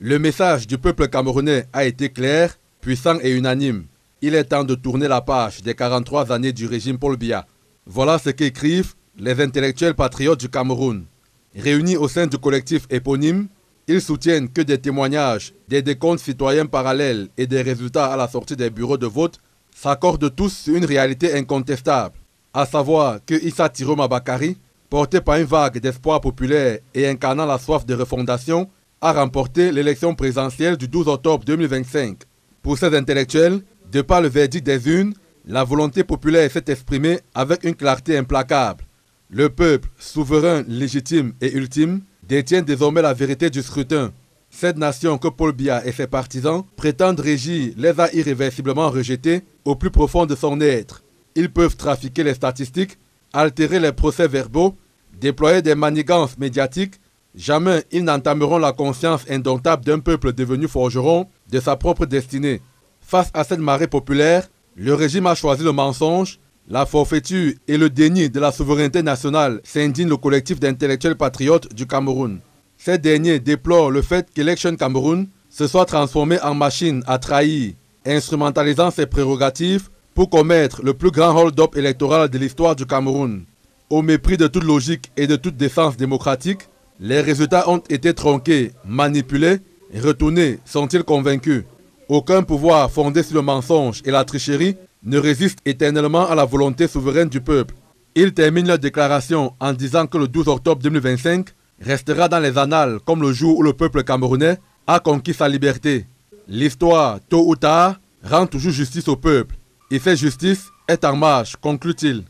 Le message du peuple camerounais a été clair, puissant et unanime. Il est temps de tourner la page des 43 années du régime Paul Biya. Voilà ce qu'écrivent les intellectuels patriotes du Cameroun. Réunis au sein du collectif éponyme, ils soutiennent que des témoignages, des décomptes citoyens parallèles et des résultats à la sortie des bureaux de vote s'accordent tous sur une réalité incontestable, à savoir que Issa Tiroma Bakari, porté par une vague d'espoir populaire et incarnant la soif de refondation, a remporté l'élection présidentielle du 12 octobre 2025. Pour ces intellectuels, de par le verdict des urnes, la volonté populaire s'est exprimée avec une clarté implacable. Le peuple, souverain, légitime et ultime, détient désormais la vérité du scrutin. Cette nation que Paul Biya et ses partisans prétendent régir les a irréversiblement rejetés au plus profond de son être. Ils peuvent trafiquer les statistiques, altérer les procès-verbaux, déployer des manigances médiatiques. Jamais ils n'entameront la conscience indomptable d'un peuple devenu forgeron de sa propre destinée. Face à cette marée populaire, le régime a choisi le mensonge, la forfaiture et le déni de la souveraineté nationale, s'indigne le collectif d'intellectuels patriotes du Cameroun. Ces derniers déplorent le fait qu'Election Cameroun se soit transformé en machine à trahir, instrumentalisant ses prérogatives pour commettre le plus grand hold-up électoral de l'histoire du Cameroun. Au mépris de toute logique et de toute décence démocratique, les résultats ont été tronqués, manipulés, retournés, sont-ils convaincus. Aucun pouvoir fondé sur le mensonge et la tricherie ne résiste éternellement à la volonté souveraine du peuple. Ils terminent leur déclaration en disant que le 12 octobre 2025 restera dans les annales comme le jour où le peuple camerounais a conquis sa liberté. L'histoire, tôt ou tard, rend toujours justice au peuple. Et cette justice est en marche, conclut-il.